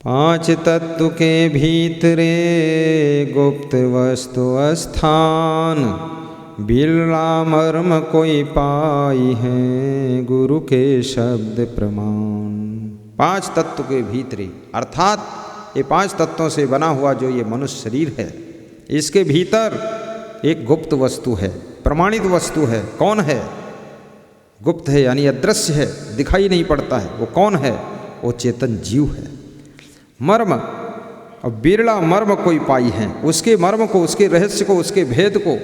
पांच तत्व के भीतरे गुप्त वस्तु स्थान, बिरला मर्म कोई पाई है गुरु के शब्द प्रमाण। पांच तत्व के भीतरे अर्थात ये पांच तत्वों से बना हुआ जो ये मनुष्य शरीर है, इसके भीतर एक गुप्त वस्तु है, प्रमाणित वस्तु है। कौन है? गुप्त है यानी अदृश्य है, दिखाई नहीं पड़ता है। वो कौन है? वो चेतन जीव है। मर्म और बिरला मर्म कोई पाई है, उसके मर्म को, उसके रहस्य को, उसके भेद को,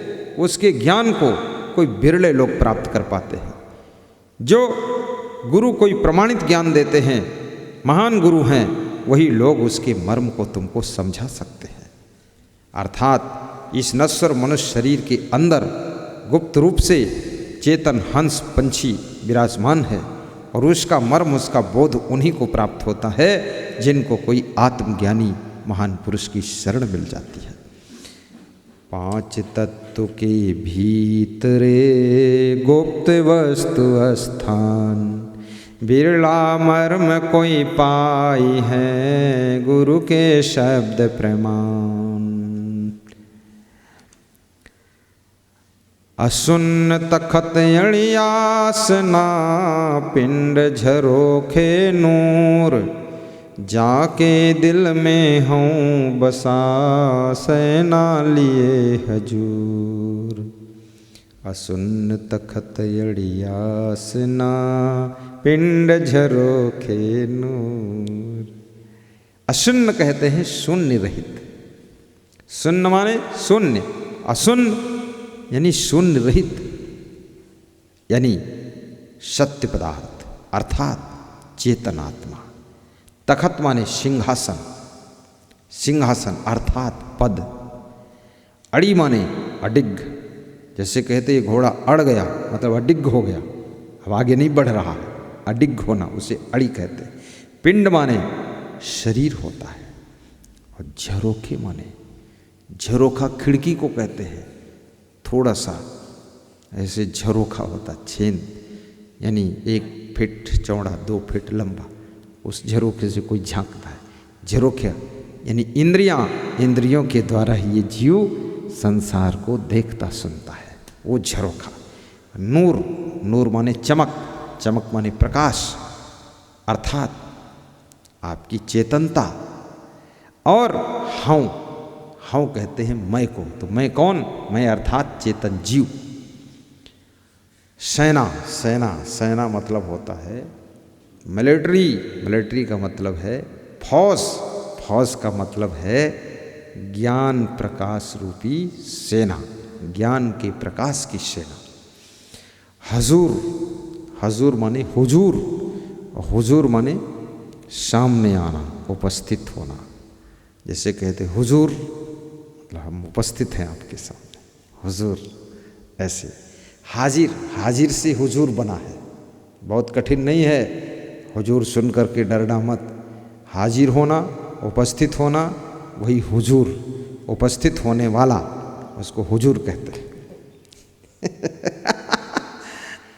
उसके ज्ञान को कोई बिरले लोग प्राप्त कर पाते हैं। जो गुरु कोई प्रमाणित ज्ञान देते हैं, महान गुरु हैं, वही लोग उसके मर्म को तुमको समझा सकते हैं। अर्थात इस नश्वर मनुष्य शरीर के अंदर गुप्त रूप से चेतन हंस पंछी विराजमान है और उसका मर्म, उसका बोध उन्हीं को प्राप्त होता है जिनको कोई आत्मज्ञानी महान पुरुष की शरण मिल जाती है। पांच तत्व के भीतरे गुप्त वस्तु स्थान, बिरला मर्म कोई पाई है गुरु के शब्द प्रमाण। असुन्न तखत अड़ियासना, पिंड झरोखे नूर, जाके दिल में हूँ बसा सैना लिए हजूर। असुन्न तखत अड़ियासना, पिंड झरोखे नूर। अशून्य कहते हैं शून्य रहित। शून्य माने शून्य, अशून्य यानी शून्य रहित, यानी सत्य पदार्थ अर्थात चेतनात्मा। तखत माने सिंहासन, सिंहासन अर्थात पद। अड़ी माने अडिग, जैसे कहते ये घोड़ा अड़ गया मतलब अडिग हो गया, अब आगे नहीं बढ़ रहा है, अडिग होना उसे अड़ी कहते हैं। पिंड माने शरीर होता है और झरोखे माने, झरोखा खिड़की को कहते हैं। थोड़ा सा ऐसे झरोखा होता, छेद यानी 1 फीट चौड़ा 2 फीट लंबा, उस झरोखे से कोई झांकता है। झरोखे यानी इंद्रियां, इंद्रियों के द्वारा ही ये जीव संसार को देखता सुनता है, वो झरोखा। नूर, नूर माने चमक, चमक माने प्रकाश अर्थात आपकी चेतनता। और हूँ, हूँ कहते हैं मैं को, तो मैं कौन? मैं अर्थात चेतन जीव। सेना, सेना, सेना मतलब होता है मिलिट्री, मिलिट्री का मतलब है फौज, फौज का मतलब है ज्ञान प्रकाश रूपी सेना, ज्ञान के प्रकाश की सेना। हजूर, हजूर माने हुजूर, और हुजूर माने सामने आना, उपस्थित होना। जैसे कहते हुजूर मतलब हम उपस्थित हैं आपके सामने, हुजूर ऐसे। हाजिर, हाजिर से हुजूर बना है, बहुत कठिन नहीं है। हुजूर सुन करके डरना मत, हाजिर होना, उपस्थित होना, वही हुजूर, उपस्थित होने वाला, उसको हुजूर कहते हैं।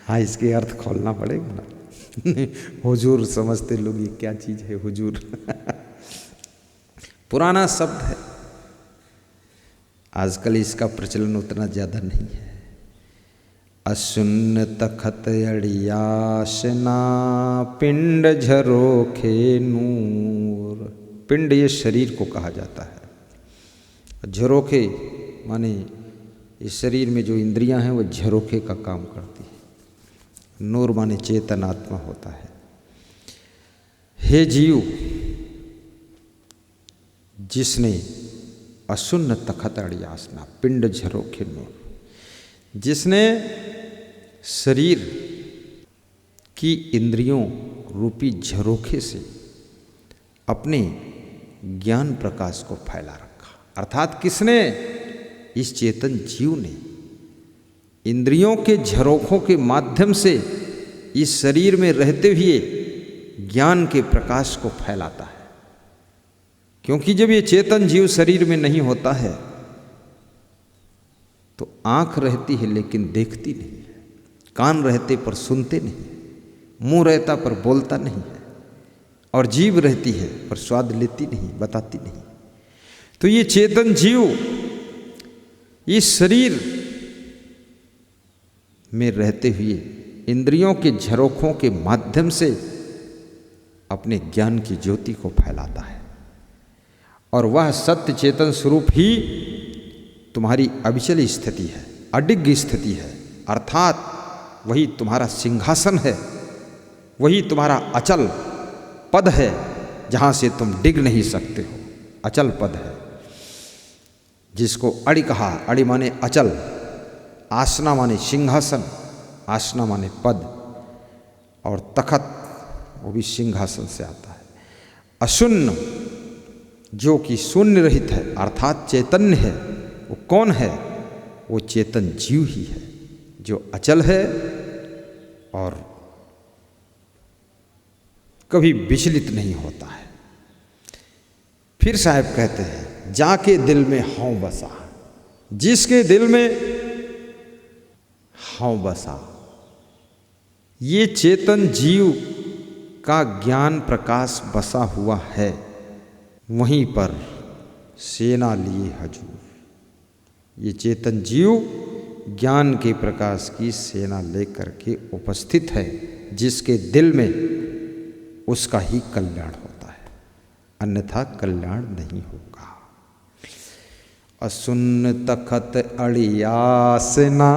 हाँ, इसके अर्थ खोलना पड़ेगा ना। हुजूर समझते लोग ये क्या चीज़ है हुजूर। पुराना शब्द है, आजकल इसका प्रचलन उतना ज़्यादा नहीं है। अशुन्न तखत अड़ियासना, पिंड झरोखे नूर। पिंड ये शरीर को कहा जाता है। झरोखे माने इस शरीर में जो इंद्रियां हैं वो झरोखे का काम करती है। नूर माने चेतन आत्मा होता है। हे जीव, जिसने अशुन्न तखत अड़ियासना, पिंड झरोखे नूर, जिसने शरीर की इंद्रियों रूपी झरोखे से अपने ज्ञान प्रकाश को फैला रखा। अर्थात किसने? इस चेतन जीव ने इंद्रियों के झरोखों के माध्यम से इस शरीर में रहते हुए ज्ञान के प्रकाश को फैलाता है। क्योंकि जब ये चेतन जीव शरीर में नहीं होता है तो आंख रहती है लेकिन देखती नहीं है, कान रहते पर सुनते नहीं है, मुंह रहता पर बोलता नहीं है, और जीव रहती है पर स्वाद लेती नहीं, बताती नहीं। तो ये चेतन जीव इस शरीर में रहते हुए इंद्रियों के झरोखों के माध्यम से अपने ज्ञान की ज्योति को फैलाता है, और वह सत्य चेतन स्वरूप ही तुम्हारी अविचल स्थिति है, अडिग स्थिति है। अर्थात वही तुम्हारा सिंहासन है, वही तुम्हारा अचल पद है, जहाँ से तुम डिग नहीं सकते हो। अचल पद है, जिसको अड़ि कहा। अड़ि माने अचल, आसना माने सिंहासन, आसना माने पद, और तखत वो भी सिंहासन से आता है। अशून्य जो कि शून्य रहित है अर्थात चैतन्य है, वो कौन है? वो चेतन जीव ही है, जो अचल है और कभी विचलित नहीं होता है। फिर साहब कहते हैं, जाके दिल में हूं बसा। जिसके दिल में हूं बसा, ये चेतन जीव का ज्ञान प्रकाश बसा हुआ है, वहीं पर सेना लिए हजूर। ये चेतन जीव ज्ञान के प्रकाश की सेना लेकर के उपस्थित है, जिसके दिल में उसका ही कल्याण होता है, अन्यथा कल्याण नहीं होगा। असुन्न तखत अड़ियासना,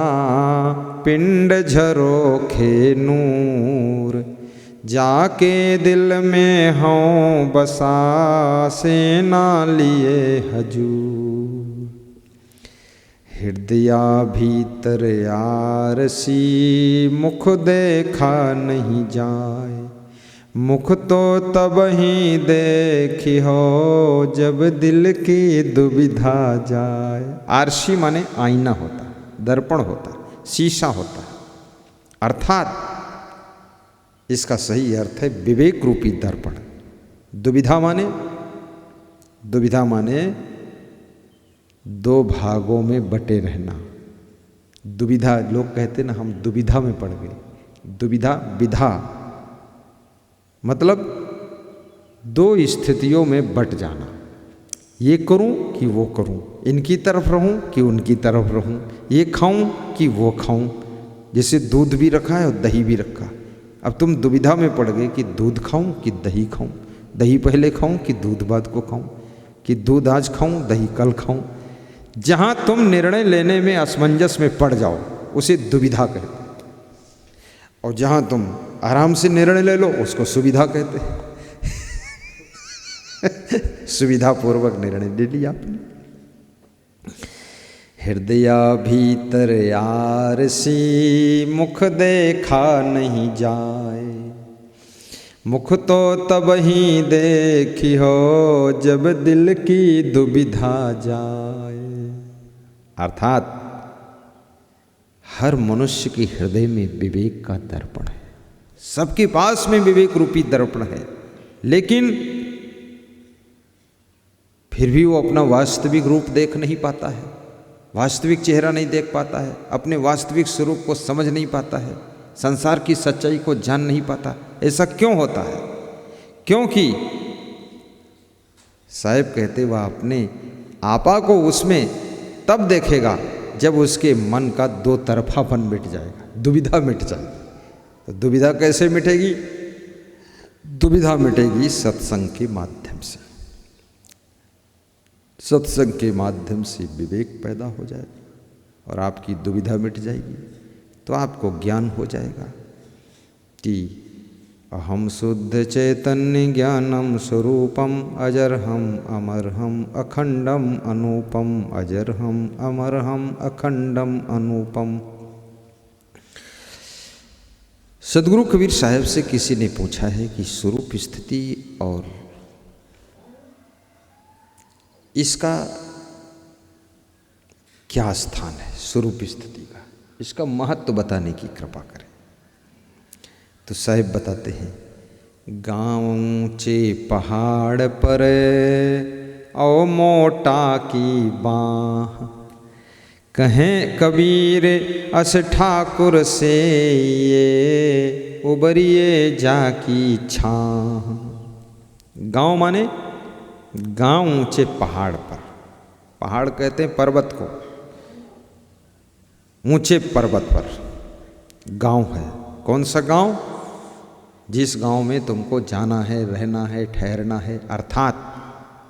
पिंड झरोखे नूर, जाके दिल में हों बसा, सेना लिए हजूर। हृदया भीतर आरसी, मुख देखा नहीं जाए, मुख तो तब ही देखी हो, जब दिल की दुविधा जाए। आरसी माने आईना होता, दर्पण होता, शीशा होता, अर्थात इसका सही अर्थ है विवेक रूपी दर्पण। दुविधा माने दो भागों में बटे रहना। दुविधा, लोग कहते ना हम दुविधा में पड़ गए। दुविधा, विधा मतलब दो स्थितियों में बट जाना, ये करूं कि वो करूं, इनकी तरफ रहूं कि उनकी तरफ रहूं, ये खाऊं कि वो खाऊं। जैसे दूध भी रखा है और दही भी रखा, अब तुम दुविधा में पड़ गए कि दूध खाऊं कि दही खाऊं, दही पहले खाऊं कि दूध बाद को खाऊं, कि दूध आज खाऊं दही कल खाऊं। जहां तुम निर्णय लेने में असमंजस में पड़ जाओ उसे दुविधा कहते, और जहां तुम आराम से निर्णय ले लो उसको सुविधा कहते हैं। सुविधा पूर्वक निर्णय ले लिया आपने। हृदया भीतर आरसी, मुख देखा नहीं जाए, मुख तो तब ही देखी हो, जब दिल की दुविधा जाए। अर्थात हर मनुष्य के हृदय में विवेक का दर्पण है, सबके पास में विवेक रूपी दर्पण है, लेकिन फिर भी वो अपना वास्तविक रूप देख नहीं पाता है, वास्तविक चेहरा नहीं देख पाता है, अपने वास्तविक स्वरूप को समझ नहीं पाता है, संसार की सच्चाई को जान नहीं पाता। ऐसा क्यों होता है? क्योंकि साहब कहते वह अपने आपा को उसमें तब देखेगा जब उसके मन का दो तरफापन मिट जाएगा, दुविधा मिट जाएगी। तो दुविधा कैसे मिटेगी? दुविधा मिटेगी सत्संग के माध्यम से। सत्संग के माध्यम से विवेक पैदा हो जाएगा और आपकी दुविधा मिट जाएगी, तो आपको ज्ञान हो जाएगा कि अहम शुद्ध चैतन्य ज्ञानम स्वरूपम, अजरहम अमरहम अखंडम अनूपम, अजरहम अमरहम अखंडम अनूपम। सदगुरु कबीर साहब से किसी ने पूछा है कि स्वरूप स्थिति और इसका क्या स्थान है, स्वरूप स्थिति का, इसका महत्व बताने की कृपा करें। तो साहिब बताते हैं, गाँव ऊंचे पहाड़ पर औ मोटा की बाँह, कहें कबीर अस ठाकुर से ये उबरिए जा की छाँ। गांव माने गांव ऊंचे पहाड़ पर, पहाड़ कहते हैं पर्वत को, ऊंचे पर्वत पर गांव है। कौन सा गांव? जिस गांव में तुमको जाना है, रहना है, ठहरना है, अर्थात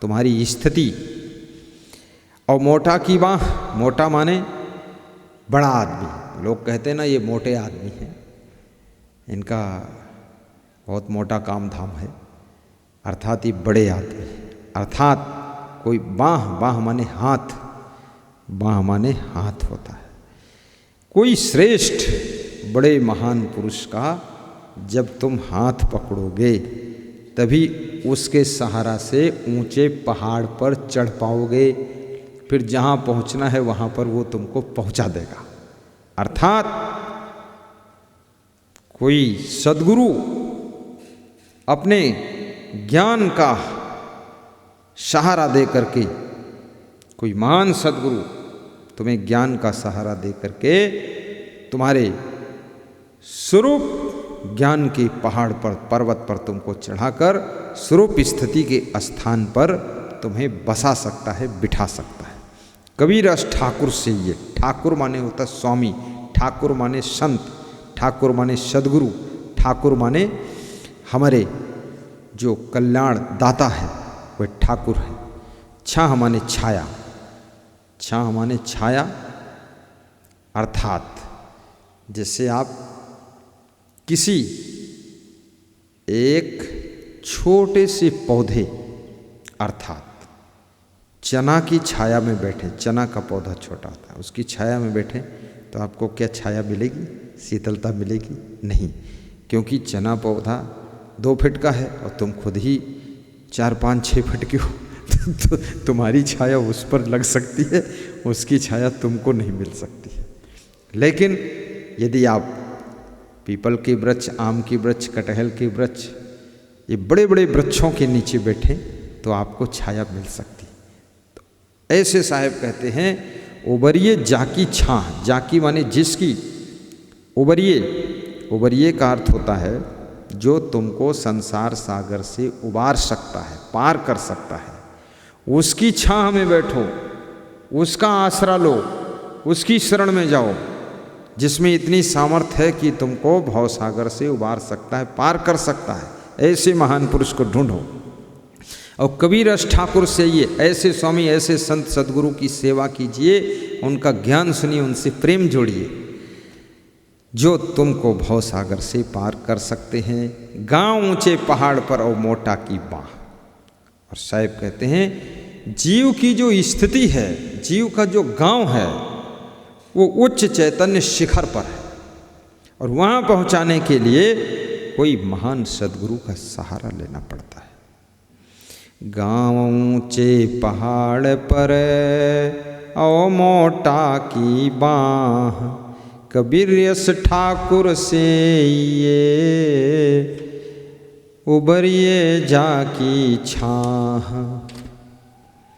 तुम्हारी स्थिति। और मोटा की बाह, मोटा माने बड़ा आदमी। लोग कहते हैं ना ये मोटे आदमी हैं, इनका बहुत मोटा काम धाम है, अर्थात ये बड़े आदमी हैं। अर्थात कोई बाह, बाह माने हाथ, बाह माने हाथ होता है। कोई श्रेष्ठ बड़े महान पुरुष का जब तुम हाथ पकड़ोगे तभी उसके सहारा से ऊंचे पहाड़ पर चढ़ पाओगे, फिर जहाँ पहुँचना है वहाँ पर वो तुमको पहुँचा देगा। अर्थात कोई सद्गुरु अपने ज्ञान का सहारा दे करके, कोई महान सद्गुरु तुम्हें ज्ञान का सहारा दे करके तुम्हारे स्वरूप ज्ञान के पहाड़ पर, पर्वत पर तुमको चढ़ाकर स्वरूप स्थिति के स्थान पर तुम्हें बसा सकता है, बिठा सकता है। कबीर रस ठाकुर से ये, ठाकुर माने होता स्वामी, ठाकुर माने संत, ठाकुर माने सद्गुरु, ठाकुर माने हमारे जो कल्याण दाता है वह ठाकुर है। छाह माने छाया, छाह माने छाया, अर्थात जैसे आप किसी एक छोटे से पौधे अर्थात चना की छाया में बैठे, चना का पौधा छोटा होता है, उसकी छाया में बैठे तो आपको क्या छाया मिलेगी? शीतलता मिलेगी? नहीं, क्योंकि चना पौधा 2 फीट का है और तुम खुद ही 4, 5, 6 फीट की हो तो तुम्हारी छाया उस पर लग सकती है, उसकी छाया तुमको नहीं मिल सकती है। लेकिन यदि आप पीपल के वृक्ष, आम के वृक्ष, कटहल के वृक्ष, ये बड़े बड़े वृक्षों के नीचे बैठे तो आपको छाया मिल सकती है। तो ऐसे साहब कहते हैं उबरिए जाकी छाह, जाकी माने जिसकी, उबरिए, उबरिए का अर्थ होता है जो तुमको संसार सागर से उबार सकता है, पार कर सकता है, उसकी छाह में बैठो, उसका आसरा लो, उसकी शरण में जाओ, जिसमें इतनी सामर्थ्य है कि तुमको भवसागर से उबार सकता है, पार कर सकता है। ऐसे महान पुरुष को ढूंढो। और कबीर रस ठाकुर से ये ऐसे स्वामी, ऐसे संत सद्गुरु की सेवा कीजिए, उनका ज्ञान सुनिए, उनसे प्रेम जोड़िए, जो तुमको भवसागर से पार कर सकते हैं। गांव ऊंचे पहाड़ पर और मोटा की बाह। और साहब कहते हैं जीव की जो स्थिति है, जीव का जो गांव है वो उच्च चैतन्य शिखर पर है, और वहाँ पहुँचाने के लिए कोई महान सद्गुरु का सहारा लेना पड़ता है। गांव ऊंचे पहाड़ पर और मोटा की बाह, कबीर रस ठाकुर से ये उबरिए जाकी छाह।